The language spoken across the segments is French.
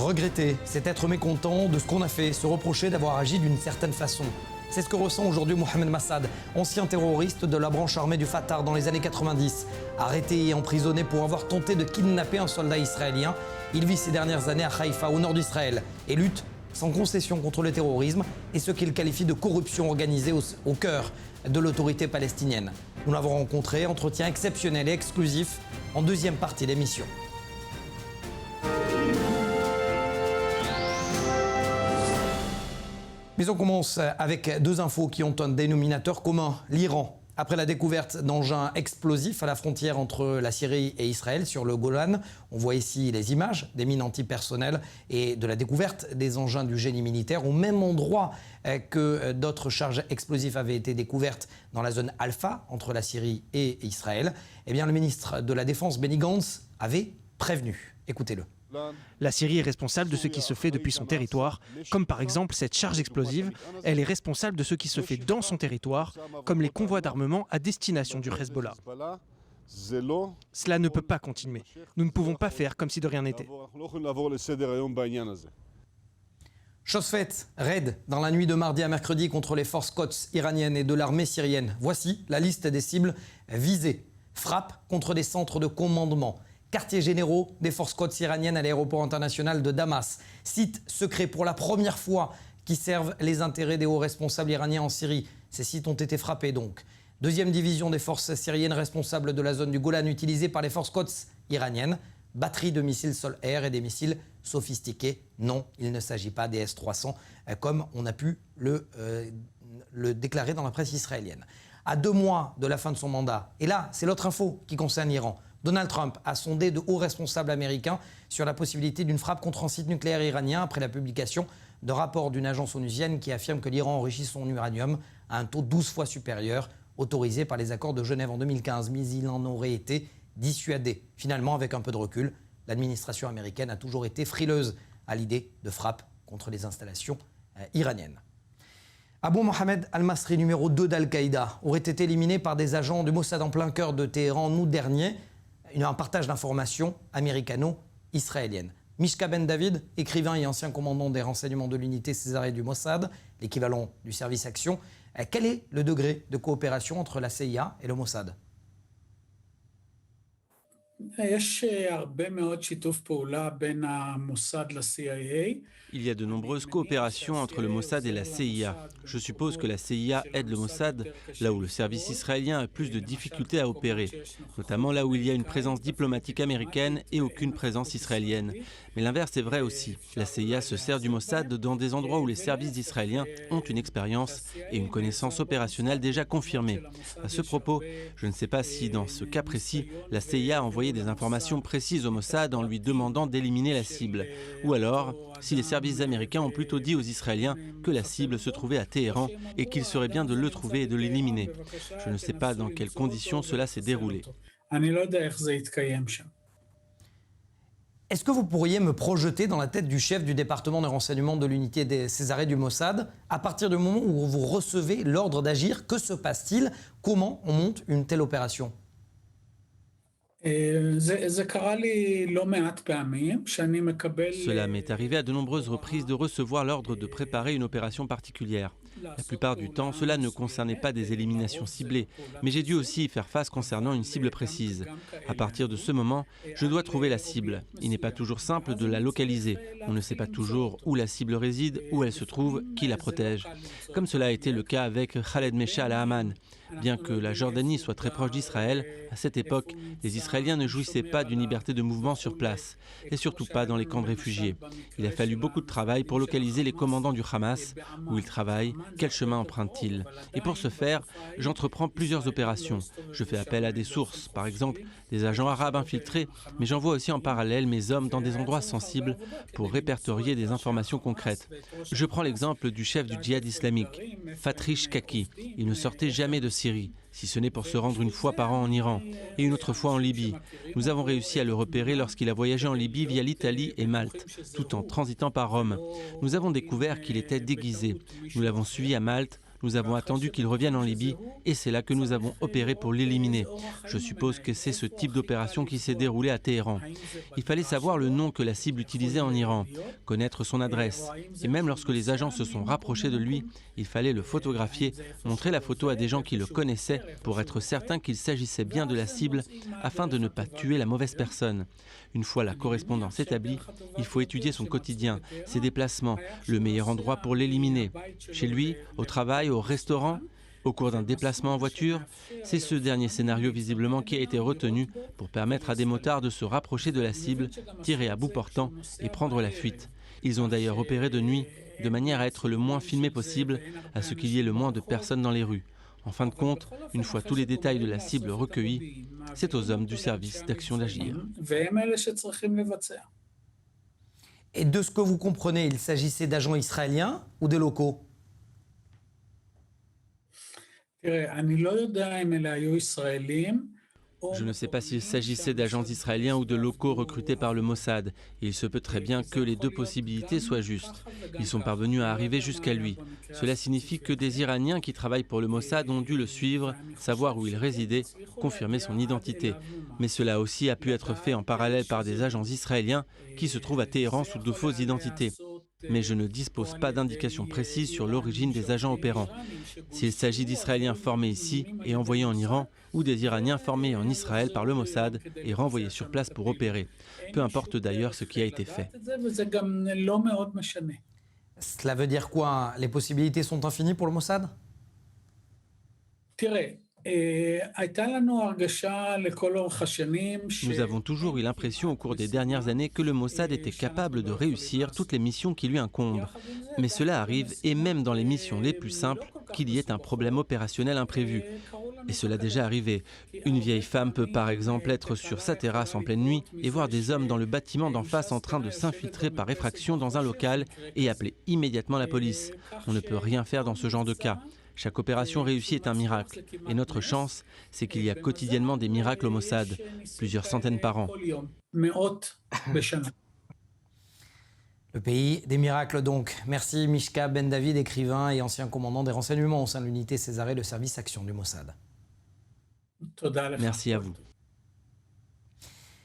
Regretter, c'est être mécontent de ce qu'on a fait, se reprocher d'avoir agi d'une certaine façon. C'est ce que ressent aujourd'hui Mohamed Massad, ancien terroriste de la branche armée du Fatah dans les années 90. Arrêté et emprisonné pour avoir tenté de kidnapper un soldat israélien, il vit ces dernières années à Haïfa, au nord d'Israël, et lutte sans concession contre le terrorisme et ce qu'il qualifie de corruption organisée au cœur de l'autorité palestinienne. Nous l'avons rencontré, entretien exceptionnel et exclusif en deuxième partie d'émission. Mais on commence avec deux infos qui ont un dénominateur commun, l'Iran. Après la découverte d'engins explosifs à la frontière entre la Syrie et Israël sur le Golan, on voit ici les images des mines antipersonnelles et de la découverte des engins du génie militaire au même endroit que d'autres charges explosives avaient été découvertes dans la zone Alpha entre la Syrie et Israël. Eh bien, le ministre de la Défense, Benny Gantz, avait prévenu. Écoutez-le. La Syrie est responsable de ce qui se fait depuis son territoire, comme par exemple cette charge explosive. Elle est responsable de ce qui se fait dans son territoire, comme les convois d'armement à destination du Hezbollah. Cela ne peut pas continuer. Nous ne pouvons pas faire comme si de rien n'était. Chose faite, raid dans la nuit de mardi à mercredi contre les forces Quds iraniennes et de l'armée syrienne. Voici la liste des cibles visées. Frappe contre des centres de commandement. Quartiers généraux des forces Quds iraniennes à l'aéroport international de Damas. Sites secrets pour la première fois qui servent les intérêts des hauts responsables iraniens en Syrie. Ces sites ont été frappés donc. Deuxième division des forces syriennes responsables de la zone du Golan utilisée par les forces Quds iraniennes. Batterie de missiles sol-air et des missiles sophistiqués. Non, il ne s'agit pas des S-300 comme on a pu le déclarer dans la presse israélienne. À 2 mois de la fin de son mandat, et là c'est l'autre info qui concerne l'Iran, Donald Trump a sondé de hauts responsables américains sur la possibilité d'une frappe contre un site nucléaire iranien après la publication d'un rapport d'une agence onusienne qui affirme que l'Iran enrichit son uranium à un taux 12 fois supérieur, autorisé par les accords de Genève en 2015, mais il en aurait été dissuadé. Finalement, avec un peu de recul, l'administration américaine a toujours été frileuse à l'idée de frappe contre les installations iraniennes. Abou Mohamed al-Masri, numéro 2 d'Al-Qaïda, aurait été éliminé par des agents du Mossad en plein cœur de Téhéran en août dernier. Un partage d'informations américano-israéliennes. Mishka Ben David, écrivain et ancien commandant des renseignements de l'unité Césarée du Mossad, l'équivalent du service Action. Quel est le degré de coopération entre la CIA et le Mossad ? Il y a de nombreuses coopérations entre le Mossad et la CIA. Je suppose que la CIA aide le Mossad là où le service israélien a plus de difficultés à opérer, notamment là où il y a une présence diplomatique américaine et aucune présence israélienne. Mais l'inverse est vrai aussi. La CIA se sert du Mossad dans des endroits où les services israéliens ont une expérience et une connaissance opérationnelle déjà confirmée. À ce propos, je ne sais pas si dans ce cas précis, la CIA a envoyé des informations précises au Mossad en lui demandant d'éliminer la cible. Ou alors, si les services américains ont plutôt dit aux Israéliens que la cible se trouvait à Téhéran et qu'il serait bien de le trouver et de l'éliminer. Je ne sais pas dans quelles conditions cela s'est déroulé. Est-ce que vous pourriez me projeter dans la tête du chef du département de renseignement de l'unité des Césarées du Mossad à partir du moment où vous recevez l'ordre d'agir? Que se passe-t-il? Comment on monte une telle opération? Cela m'est arrivé à de nombreuses reprises de recevoir l'ordre de préparer une opération particulière. La plupart du temps, cela ne concernait pas des éliminations ciblées, mais j'ai dû aussi y faire face concernant une cible précise. À partir de ce moment, je dois trouver la cible. Il n'est pas toujours simple de la localiser. On ne sait pas toujours où la cible réside, où elle se trouve, qui la protège. Comme cela a été le cas avec Khaled Mesha al-Haman. Bien que la Jordanie soit très proche d'Israël, à cette époque, les Israéliens ne jouissaient pas d'une liberté de mouvement sur place, et surtout pas dans les camps de réfugiés. Il a fallu beaucoup de travail pour localiser les commandants du Hamas, où ils travaillent, quel chemin empruntent-ils. Et pour ce faire, j'entreprends plusieurs opérations. Je fais appel à des sources, par exemple des agents arabes infiltrés, mais j'envoie aussi en parallèle mes hommes dans des endroits sensibles pour répertorier des informations concrètes. Je prends l'exemple du chef du djihad islamique, Fathi Shkaki. Il ne sortait jamais de Syrie, si ce n'est pour se rendre une fois par an en Iran et une autre fois en Libye. Nous avons réussi à le repérer lorsqu'il a voyagé en Libye via l'Italie et Malte, tout en transitant par Rome. Nous avons découvert qu'il était déguisé. Nous l'avons suivi à Malte, Nous avons attendu qu'il revienne en Libye et c'est là que nous avons opéré pour l'éliminer. Je suppose que c'est ce type d'opération qui s'est déroulé à Téhéran. Il fallait savoir le nom que la cible utilisait en Iran, connaître son adresse. Et même lorsque les agents se sont rapprochés de lui, il fallait le photographier, montrer la photo à des gens qui le connaissaient pour être certain qu'il s'agissait bien de la cible afin de ne pas tuer la mauvaise personne. Une fois la correspondance établie, il faut étudier son quotidien, ses déplacements, le meilleur endroit pour l'éliminer. Chez lui, au travail, au restaurant, au cours d'un déplacement en voiture. C'est ce dernier scénario visiblement qui a été retenu pour permettre à des motards de se rapprocher de la cible, tirer à bout portant et prendre la fuite. Ils ont d'ailleurs opéré de nuit, de manière à être le moins filmé possible, à ce qu'il y ait le moins de personnes dans les rues. En fin de compte, une fois tous les détails de la cible recueillis, c'est aux hommes du service d'action d'agir. Et de ce que vous comprenez, il s'agissait d'agents israéliens ou de locaux? Je ne sais pas s'il s'agissait d'agents israéliens ou de locaux recrutés par le Mossad. Il se peut très bien que les deux possibilités soient justes. Ils sont parvenus à arriver jusqu'à lui. Cela signifie que des Iraniens qui travaillent pour le Mossad ont dû le suivre, savoir où il résidait, confirmer son identité. Mais cela aussi a pu être fait en parallèle par des agents israéliens qui se trouvent à Téhéran sous de fausses identités. Mais je ne dispose pas d'indications précises sur l'origine des agents opérants. S'il s'agit d'Israéliens formés ici et envoyés en Iran, ou des Iraniens formés en Israël par le Mossad et renvoyés sur place pour opérer. Peu importe d'ailleurs ce qui a été fait. Cela veut dire quoi? Les possibilités sont infinies pour le Mossad? Nous avons toujours eu l'impression au cours des dernières années que le Mossad était capable de réussir toutes les missions qui lui incombent. Mais cela arrive, et même dans les missions les plus simples, qu'il y ait un problème opérationnel imprévu. Et cela a déjà arrivé. Une vieille femme peut par exemple être sur sa terrasse en pleine nuit et voir des hommes dans le bâtiment d'en face en train de s'infiltrer par effraction dans un local et appeler immédiatement la police. On ne peut rien faire dans ce genre de cas. Chaque opération réussie est un miracle. Et notre chance, c'est qu'il y a quotidiennement des miracles au Mossad, plusieurs centaines par an. Le pays des miracles donc. Merci Mishka Ben David, écrivain et ancien commandant des renseignements au sein de l'unité Césarée de service action du Mossad. Merci à vous.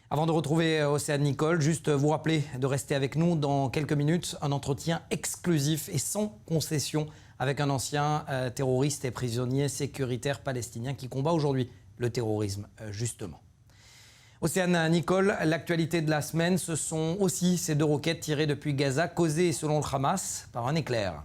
Avant de retrouver Océane Nicole, juste vous rappeler de rester avec nous dans quelques minutes. Un entretien exclusif et sans concession avec un ancien terroriste et prisonnier sécuritaire palestinien qui combat aujourd'hui le terrorisme, justement. Océane Nicole, l'actualité de la semaine, ce sont aussi ces deux roquettes tirées depuis Gaza, causées selon le Hamas par un éclair.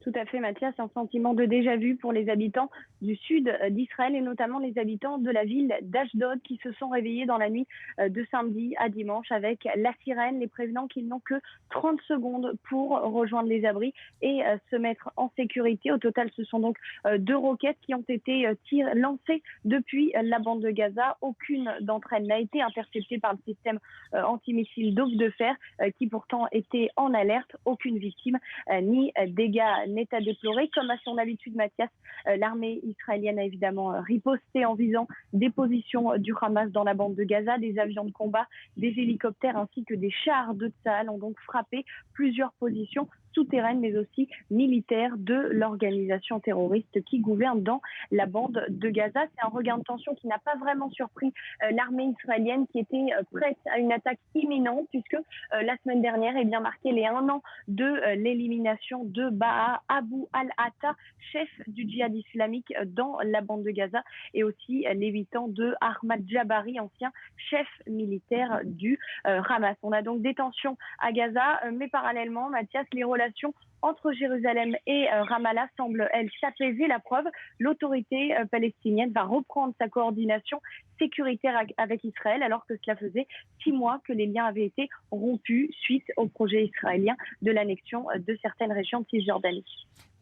Tout à fait, Mathias, un sentiment de déjà-vu pour les habitants du sud d'Israël et notamment les habitants de la ville d'Ashdod qui se sont réveillés dans la nuit de samedi à dimanche avec la sirène, les prévenant qu'ils n'ont que 30 secondes pour rejoindre les abris et se mettre en sécurité. Au total, ce sont donc deux roquettes qui ont été lancées depuis la bande de Gaza. Aucune d'entre elles n'a été interceptée par le système antimissile d'Aube de Fer qui pourtant était en alerte. Aucune victime ni dégâts n'est à déplorer. Comme à son habitude, Mathias, l'armée israélienne a évidemment riposté en visant des positions du Hamas dans la bande de Gaza. Des avions de combat, des hélicoptères ainsi que des chars de Tsahal ont donc frappé plusieurs positions souterraines mais aussi militaires de l'organisation terroriste qui gouverne dans la bande de Gaza. C'est un regain de tension qui n'a pas vraiment surpris l'armée israélienne qui était prête à une attaque imminente puisque la semaine dernière marquait les 1 an de l'élimination de Baha Abu al-Atta, chef du djihad islamique dans la bande de Gaza, et aussi les 8 ans de Ahmad Jabari, ancien chef militaire du Hamas. On a donc des tensions à Gaza, mais parallèlement, Mathias, les relations entre Jérusalem et Ramallah semblent, elles, s'apaiser. La preuve, l'autorité palestinienne va reprendre sa coordination sécuritaire avec Israël, alors que cela faisait 6 mois que les liens avaient été rompus suite au projet israélien de l'annexion de certaines régions de Cisjordanie.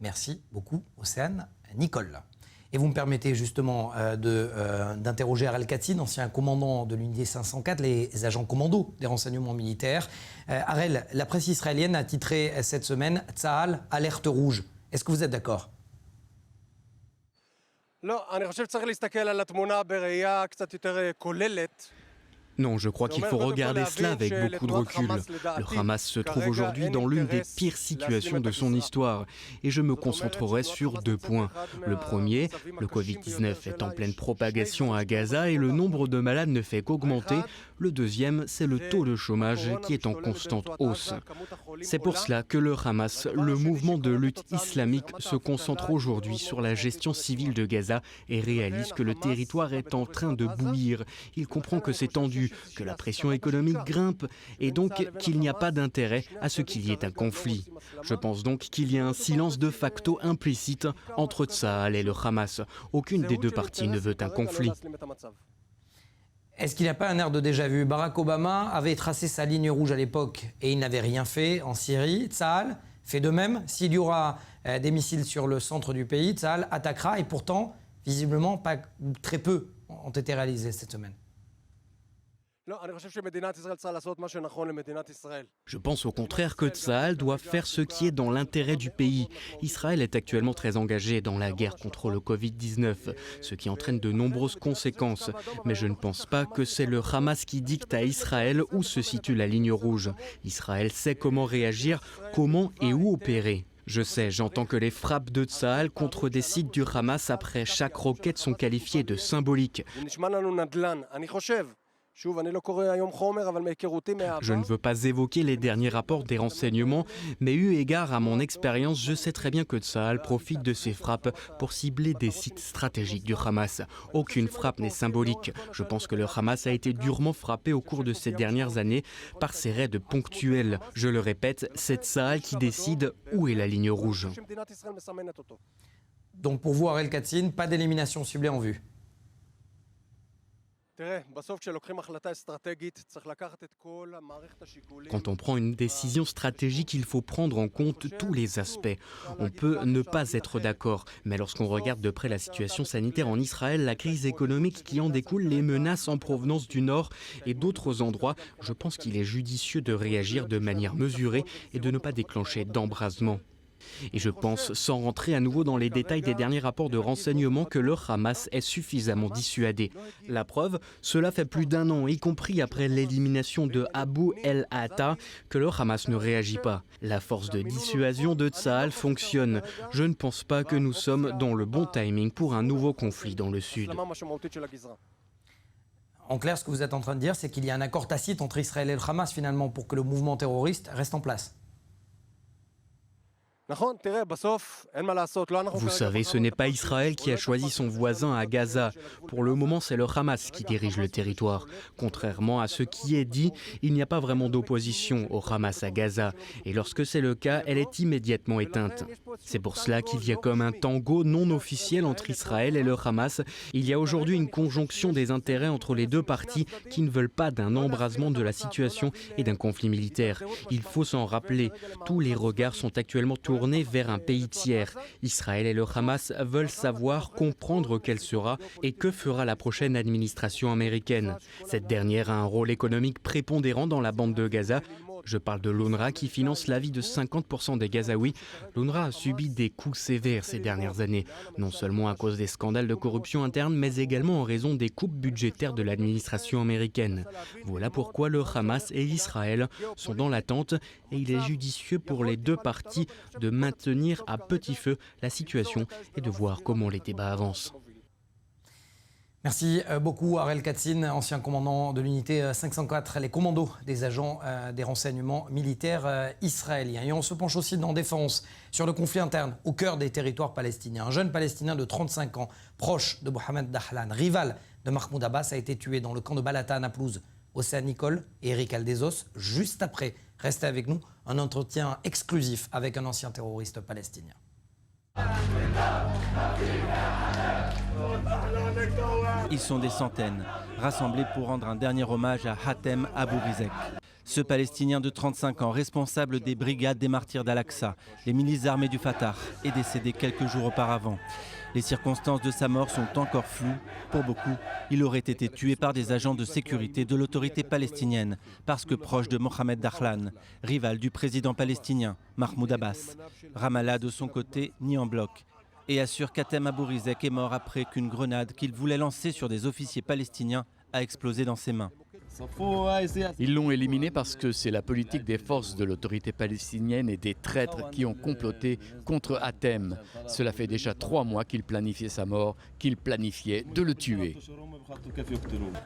Merci beaucoup, Océane Nicole. Et vous me permettez justement d'interroger Harel Katzin, ancien commandant de l'unité 504, les agents commando des renseignements militaires. Harel, la presse israélienne a titré cette semaine « Tsahal, alerte rouge ». Est-ce que vous êtes d'accord? Non, je crois qu'il faut regarder cela avec beaucoup de recul. Le Hamas se trouve aujourd'hui dans l'une des pires situations de son histoire. Et je me concentrerai sur 2 points. Le premier, le Covid-19 est en pleine propagation à Gaza et le nombre de malades ne fait qu'augmenter. Le deuxième, c'est le taux de chômage qui est en constante hausse. C'est pour cela que le Hamas, le mouvement de lutte islamique, se concentre aujourd'hui sur la gestion civile de Gaza et réalise que le territoire est en train de bouillir. Il comprend que c'est tendu, que la pression économique grimpe et donc qu'il n'y a pas d'intérêt à ce qu'il y ait un conflit. Je pense donc qu'il y a un silence de facto implicite entre Tsahal et le Hamas. Aucune des 2 parties ne veut un conflit. Est-ce qu'il n'y a pas un air de déjà-vu? Barack Obama avait tracé sa ligne rouge à l'époque et il n'avait rien fait en Syrie. Tsahal fait de même. S'il y aura des missiles sur le centre du pays, Tsahal attaquera et pourtant, visiblement, très peu ont été réalisés cette semaine. Je pense au contraire que Tsahal doit faire ce qui est dans l'intérêt du pays. Israël est actuellement très engagé dans la guerre contre le Covid-19, ce qui entraîne de nombreuses conséquences. Mais je ne pense pas que c'est le Hamas qui dicte à Israël où se situe la ligne rouge. Israël sait comment réagir, comment et où opérer. Je sais, j'entends que les frappes de Tsahal contre des sites du Hamas après chaque roquette sont qualifiées de symboliques. Je ne veux pas évoquer les derniers rapports des renseignements, mais eu égard à mon expérience, je sais très bien que Tsahal profite de ces frappes pour cibler des sites stratégiques du Hamas. Aucune frappe n'est symbolique. Je pense que le Hamas a été durement frappé au cours de ces dernières années par ces raids ponctuels. Je le répète, c'est Tsahal qui décide où est la ligne rouge. Donc pour vous, Ariel Katzin, pas d'élimination ciblée en vue? Quand on prend une décision stratégique, il faut prendre en compte tous les aspects. On peut ne pas être d'accord, mais lorsqu'on regarde de près la situation sanitaire en Israël, la crise économique qui en découle, les menaces en provenance du Nord et d'autres endroits, je pense qu'il est judicieux de réagir de manière mesurée et de ne pas déclencher d'embrasement. Et je pense, sans rentrer à nouveau dans les détails des derniers rapports de renseignement, que le Hamas est suffisamment dissuadé. La preuve, cela fait plus d'1 an, y compris après l'élimination de Abu el-Atta, que le Hamas ne réagit pas. La force de dissuasion de Tsahal fonctionne. Je ne pense pas que nous sommes dans le bon timing pour un nouveau conflit dans le sud. En clair, ce que vous êtes en train de dire, c'est qu'il y a un accord tacite entre Israël et le Hamas, finalement, pour que le mouvement terroriste reste en place. Vous savez, ce n'est pas Israël qui a choisi son voisin à Gaza. Pour le moment, c'est le Hamas qui dirige le territoire. Contrairement à ce qui est dit, il n'y a pas vraiment d'opposition au Hamas à Gaza. Et lorsque c'est le cas, elle est immédiatement éteinte. C'est pour cela qu'il y a comme un tango non officiel entre Israël et le Hamas. Il y a aujourd'hui une conjonction des intérêts entre les 2 parties qui ne veulent pas d'un embrasement de la situation et d'un conflit militaire. Il faut s'en rappeler. Tous les regards sont actuellement tournés vers un pays tiers. Israël et le Hamas veulent savoir, comprendre quelle sera et que fera la prochaine administration américaine. Cette dernière a un rôle économique prépondérant dans la bande de Gaza. Je parle de l'UNRWA qui finance la vie de 50% des Gazaouis. L'UNRWA a subi des coups sévères ces dernières années, non seulement à cause des scandales de corruption interne, mais également en raison des coupes budgétaires de l'administration américaine. Voilà pourquoi le Hamas et Israël sont dans l'attente et il est judicieux pour les 2 parties de maintenir à petit feu la situation et de voir comment les débats avancent. Merci beaucoup Ariel Katzin, ancien commandant de l'unité 504, les commandos des agents des renseignements militaires israéliens. Et on se penche aussi dans Défense sur le conflit interne au cœur des territoires palestiniens. Un jeune Palestinien de 35 ans, proche de Mohamed Dahlan, rival de Mahmoud Abbas, a été tué dans le camp de Balata à Naplouse. Océane Nicole et Eric Aldezos, juste après. Restez avec nous, un entretien exclusif avec un ancien terroriste palestinien. Ils sont des centaines, rassemblés pour rendre un dernier hommage à Hatem Abou Rizek. Ce Palestinien de 35 ans, responsable des brigades des martyrs d'Al-Aqsa, les milices armées du Fatah, est décédé quelques jours auparavant. Les circonstances de sa mort sont encore floues. Pour beaucoup, il aurait été tué par des agents de sécurité de l'autorité palestinienne, parce que proche de Mohamed Dahlan, rival du président palestinien Mahmoud Abbas. Ramallah, de son côté, nie en bloc et assure qu'Hatem Abou Rizek est mort après qu'une grenade qu'il voulait lancer sur des officiers palestiniens a explosé dans ses mains. Ils l'ont éliminé parce que c'est la politique des forces de l'autorité palestinienne et des traîtres qui ont comploté contre Hatem. Cela fait déjà 3 mois qu'ils planifiaient sa mort, qu'ils planifiaient de le tuer.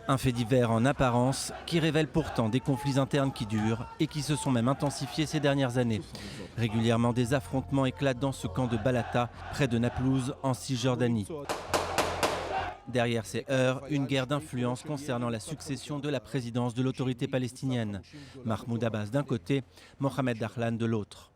Un fait divers en apparence qui révèle pourtant des conflits internes qui durent et qui se sont même intensifiés ces dernières années. Régulièrement, des affrontements éclatent dans ce camp de Balata, près de Naplouse, en Cisjordanie. Derrière ces heurts, une guerre d'influence concernant la succession de la présidence de l'autorité palestinienne. Mahmoud Abbas d'un côté, Mohamed Dahlan de l'autre.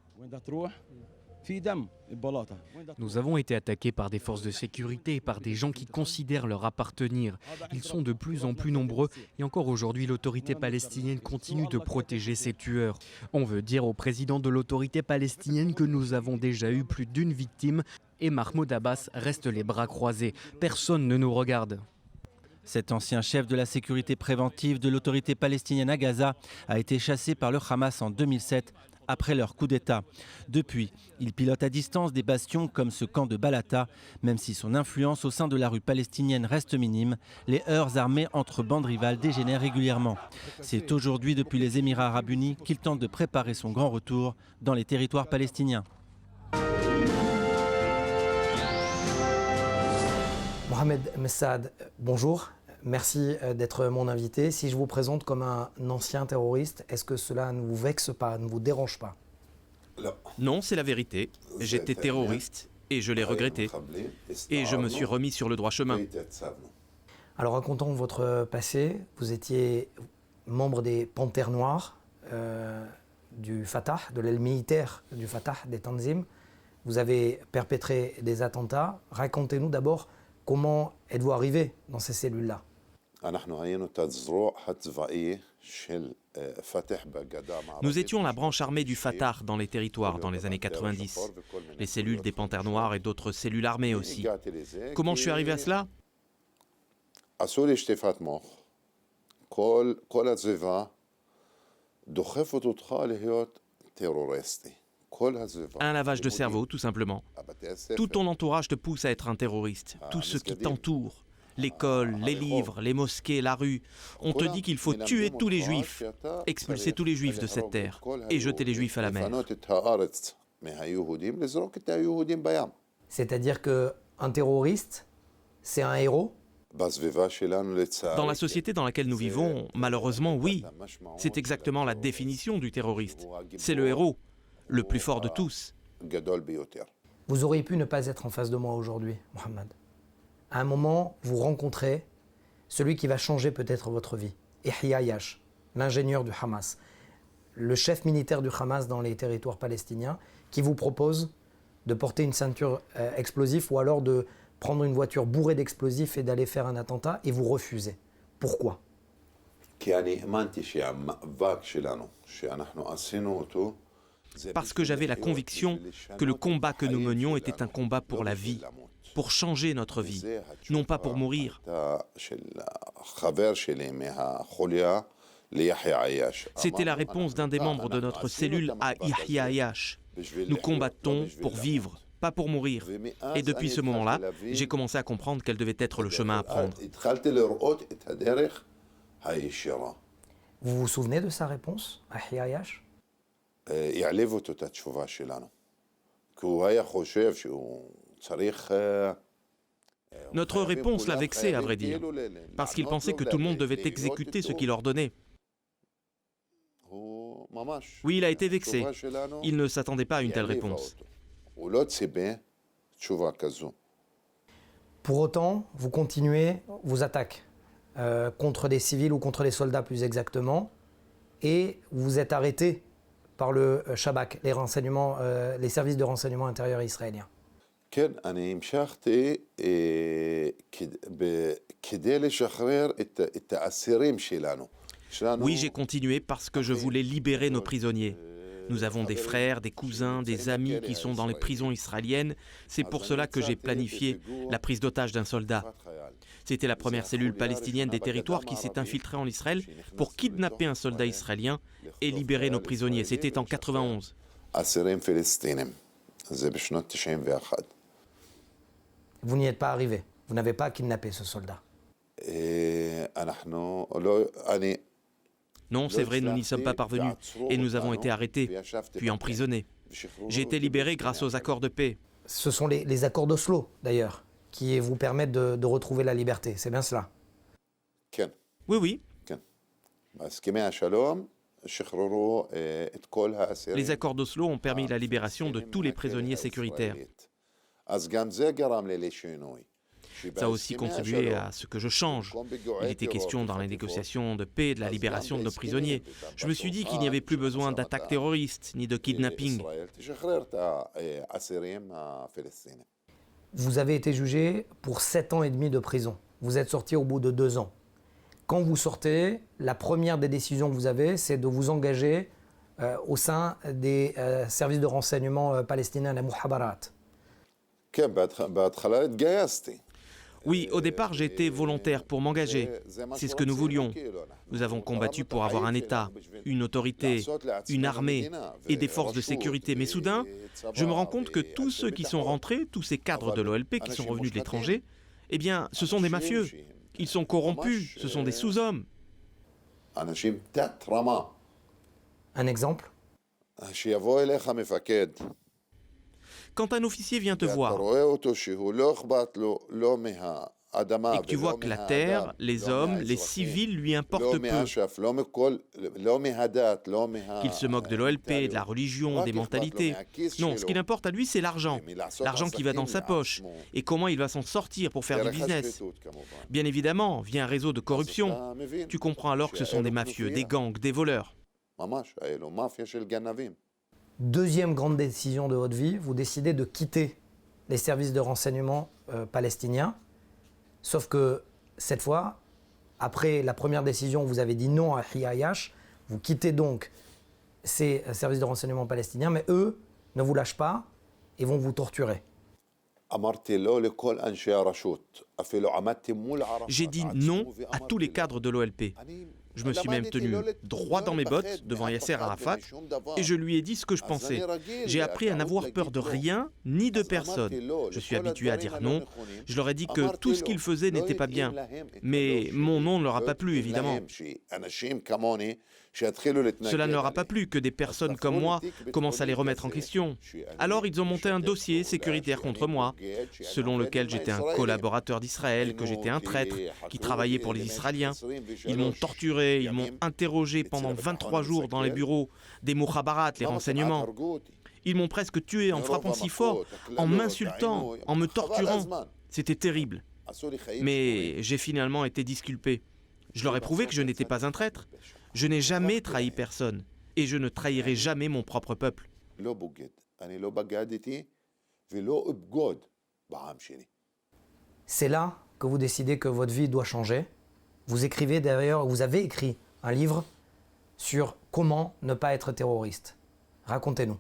Nous avons été attaqués par des forces de sécurité et par des gens qui considèrent leur appartenir. Ils sont de plus en plus nombreux et encore aujourd'hui, l'autorité palestinienne continue de protéger ces tueurs. On veut dire au président de l'autorité palestinienne que nous avons déjà eu plus d'une victime et Mahmoud Abbas reste les bras croisés. Personne ne nous regarde. Cet ancien chef de la sécurité préventive de l'autorité palestinienne à Gaza a été chassé par le Hamas en 2007 après leur coup d'État. Depuis, il pilote à distance des bastions comme ce camp de Balata. Même si son influence au sein de la rue palestinienne reste minime, les heurts armés entre bandes rivales dégénèrent régulièrement. C'est aujourd'hui, depuis les Émirats arabes unis, qu'il tente de préparer son grand retour dans les territoires palestiniens. Mohamed Messaad, bonjour. Merci d'être mon invité. Si je vous présente comme un ancien terroriste, est-ce que cela ne vous vexe pas, ne vous dérange pas? Non, c'est la vérité. J'étais terroriste et je l'ai regretté. Et je me suis remis sur le droit chemin. Alors racontons votre passé. Vous étiez membre des Panthères Noires, du Fatah, de l'aile militaire du Fatah, des Tanzim. Vous avez perpétré des attentats. Racontez-nous d'abord comment êtes-vous arrivé dans ces cellules-là? Nous étions la branche armée du Fatah dans les territoires dans les années 90. Les cellules des Panthères Noires et d'autres cellules armées aussi. Comment je suis arrivé à cela? Un lavage de cerveau, tout simplement. Tout ton entourage te pousse à être un terroriste. Tout ce qui t'entoure. L'école, les livres, les mosquées, la rue. On te dit qu'il faut tuer tous les juifs, expulser tous les juifs de cette terre et jeter les juifs à la mer. C'est-à-dire qu'un terroriste, c'est un héros? Dans la société dans laquelle nous vivons, malheureusement, oui. C'est exactement la définition du terroriste. C'est le héros, le plus fort de tous. Vous auriez pu ne pas être en face de moi aujourd'hui, Mohamed. À un moment, vous rencontrez celui qui va changer peut-être votre vie. Yahya Yash, l'ingénieur du Hamas, le chef militaire du Hamas dans les territoires palestiniens, qui vous propose de porter une ceinture explosive ou alors de prendre une voiture bourrée d'explosifs et d'aller faire un attentat, et vous refusez. Pourquoi? Parce que j'avais la conviction que le combat que nous menions était un combat pour la vie, pour changer notre vie, non pas pour mourir. C'était la réponse d'un des membres de notre cellule à Yahya Yash. Nous combattons pour vivre, pas pour mourir. Et depuis ce moment-là, j'ai commencé à comprendre quel devait être le chemin à prendre. Vous vous souvenez de sa réponse à Yahya Yash? Notre réponse l'a vexé, à vrai dire, parce qu'il pensait que tout le monde devait exécuter ce qu'il ordonnait. Oui, il a été vexé. Il ne s'attendait pas à une telle réponse. Pour autant, vous continuez vos attaques contre des civils ou contre des soldats plus exactement, et vous êtes arrêté par le Shabak, les services de renseignement intérieur israéliens. Oui, j'ai continué parce que je voulais libérer nos prisonniers. Nous avons des frères, des cousins, des amis qui sont dans les prisons israéliennes. C'est pour cela que j'ai planifié la prise d'otage d'un soldat. C'était la première cellule palestinienne des territoires qui s'est infiltrée en Israël pour kidnapper un soldat israélien et libérer nos prisonniers. C'était en 91. Vous n'y êtes pas arrivé. Vous n'avez pas kidnappé ce soldat. Non, c'est vrai, nous n'y sommes pas parvenus et nous avons été arrêtés, puis emprisonnés. J'ai été libéré grâce aux accords de paix. Ce sont les accords d'Oslo, d'ailleurs, qui vous permettent de retrouver la liberté. C'est bien cela? Oui, oui. Les accords d'Oslo ont permis la libération de tous les prisonniers sécuritaires. Ça a aussi contribué à ce que je change. Il était question dans les négociations de paix de la libération de nos prisonniers. Je me suis dit qu'il n'y avait plus besoin d'attaques terroristes ni de kidnapping. Vous avez été jugé pour 7 ans et demi de prison. Vous êtes sorti au bout de 2 ans. Quand vous sortez, la première des décisions que vous avez, c'est de vous engager au sein des services de renseignement palestiniens, les Mouhabarat. Oui, au départ, j'ai été volontaire pour m'engager. C'est ce que nous voulions. Nous avons combattu pour avoir un État, une autorité, une armée et des forces de sécurité. Mais soudain, je me rends compte que tous ceux qui sont rentrés, tous ces cadres de l'OLP qui sont revenus de l'étranger, eh bien, ce sont des mafieux. Ils sont corrompus, ce sont des sous-hommes. Un exemple? Quand un officier vient te voir et que tu vois que la terre, les hommes, les civils lui importent peu, qu'il se moque de l'OLP, de la religion, des mentalités. Non, ce qui importe à lui, c'est l'argent. L'argent qui va dans sa poche et comment il va s'en sortir pour faire du business. Bien évidemment, via un réseau de corruption. Tu comprends alors que ce sont des mafieux, des gangs, des voleurs. Deuxième grande décision de votre vie, vous décidez de quitter les services de renseignement palestiniens. Sauf que cette fois, après la première décision, vous avez dit non à Hiyayash. Vous quittez donc ces services de renseignement palestiniens, mais eux ne vous lâchent pas et vont vous torturer. J'ai dit non à tous les cadres de l'OLP. Je me suis même tenu droit dans mes bottes devant Yasser Arafat et je lui ai dit ce que je pensais. J'ai appris à n'avoir peur de rien ni de personne. Je suis habitué à dire non. Je leur ai dit que tout ce qu'ils faisaient n'était pas bien. Mais mon nom ne leur a pas plu, évidemment. Cela ne leur a pas plu que des personnes comme moi commencent à les remettre en question. Alors ils ont monté un dossier sécuritaire contre moi, selon lequel j'étais un collaborateur d'Israël, que j'étais un traître qui travaillait pour les Israéliens. Ils m'ont torturé, ils m'ont interrogé pendant 23 jours dans les bureaux des Mouhabarat, les renseignements. Ils m'ont presque tué en frappant si fort, en m'insultant, en me torturant. C'était terrible. Mais j'ai finalement été disculpé. Je leur ai prouvé que je n'étais pas un traître. Je n'ai jamais trahi personne et je ne trahirai jamais mon propre peuple. C'est là que vous décidez que votre vie doit changer. Vous écrivez d'ailleurs, vous avez écrit un livre sur comment ne pas être terroriste. Racontez-nous.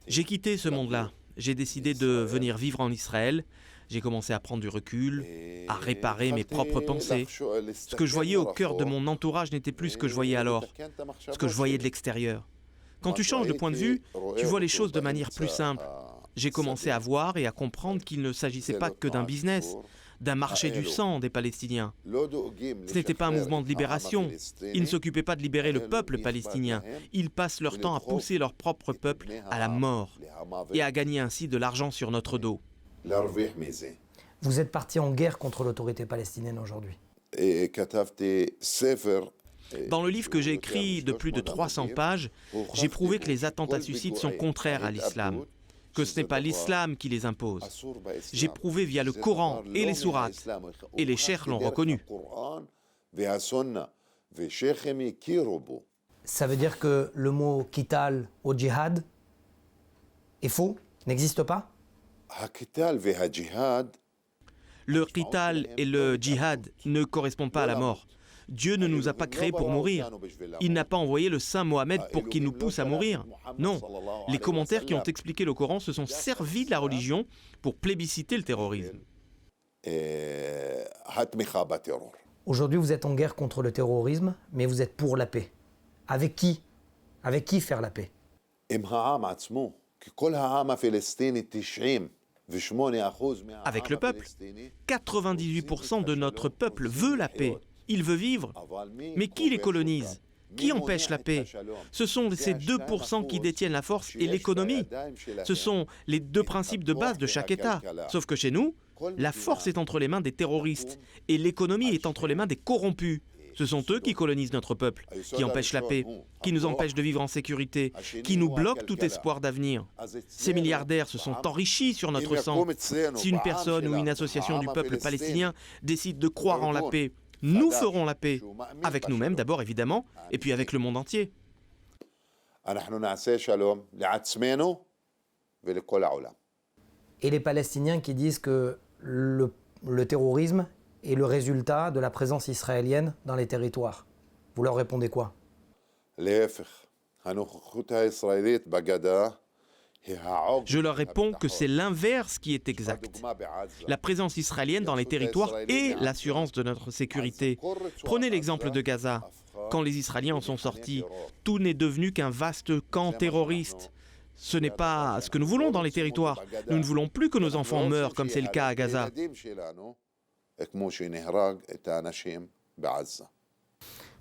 J'ai quitté ce monde-là. J'ai décidé de venir vivre en Israël. J'ai commencé à prendre du recul, à réparer mes propres pensées. Ce que je voyais au cœur de mon entourage n'était plus ce que je voyais alors, ce que je voyais de l'extérieur. Quand tu changes de point de vue, tu vois les choses de manière plus simple. J'ai commencé à voir et à comprendre qu'il ne s'agissait pas que d'un business, d'un marché du sang des Palestiniens. Ce n'était pas un mouvement de libération. Ils ne s'occupaient pas de libérer le peuple palestinien. Ils passent leur temps à pousser leur propre peuple à la mort et à gagner ainsi de l'argent sur notre dos. Vous êtes parti en guerre contre l'autorité palestinienne aujourd'hui. Dans le livre que j'ai écrit de plus de 300 pages, j'ai prouvé que les attentats suicides sont contraires à l'islam, que ce n'est pas l'islam qui les impose. J'ai prouvé via le Coran et les sourates, et les cheikhs l'ont reconnu. Ça veut dire que le mot qital au djihad est faux, n'existe pas? Le qital et le djihad ne correspondent pas à la mort. Dieu ne nous a pas créés pour mourir. Il n'a pas envoyé le saint Mohammed pour qu'il nous pousse à mourir. Non, les commentaires qui ont expliqué le Coran se sont servis de la religion pour plébisciter le terrorisme. Aujourd'hui, vous êtes en guerre contre le terrorisme, mais vous êtes pour la paix. Avec qui? Avec qui faire la paix? avec le peuple. 98% de notre peuple veut la paix. Il veut vivre. Mais qui les colonise ? Qui empêche la paix? Ce sont ces 2% qui détiennent la force et l'économie. Ce sont les deux principes de base de chaque État. Sauf que chez nous, la force est entre les mains des terroristes et l'économie est entre les mains des corrompus. Ce sont eux qui colonisent notre peuple, qui empêchent la paix, qui nous empêchent de vivre en sécurité, qui nous bloquent tout espoir d'avenir. Ces milliardaires se sont enrichis sur notre sang. Si une personne ou une association du peuple palestinien décide de croire en la paix, nous ferons la paix, avec nous-mêmes d'abord évidemment, et puis avec le monde entier. Et les Palestiniens qui disent que le terrorisme est le résultat de la présence israélienne dans les territoires. Vous leur répondez quoi? Je leur réponds que c'est l'inverse qui est exact. La présence israélienne dans les territoires est l'assurance de notre sécurité. Prenez l'exemple de Gaza. Quand les Israéliens en sont sortis, tout n'est devenu qu'un vaste camp terroriste. Ce n'est pas ce que nous voulons dans les territoires. Nous ne voulons plus que nos enfants meurent comme c'est le cas à Gaza.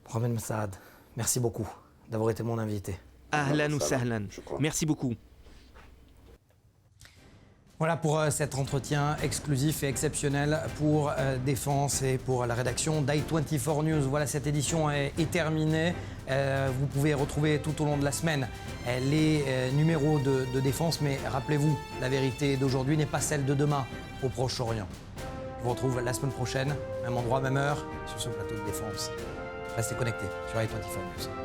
Mohamed Messaad, merci beaucoup d'avoir été mon invité. Ahlan ou sahlan. Merci beaucoup. Voilà pour cet entretien exclusif et exceptionnel pour Défense et pour la rédaction d'i24 News. Voilà, cette édition est terminée. Vous pouvez retrouver tout au long de la semaine les numéros de Défense, mais rappelez-vous, la vérité d'aujourd'hui n'est pas celle de demain au Proche-Orient. Je vous retrouve la semaine prochaine, même endroit, même heure, sur ce plateau de Défense. Restez connectés sur i24 News.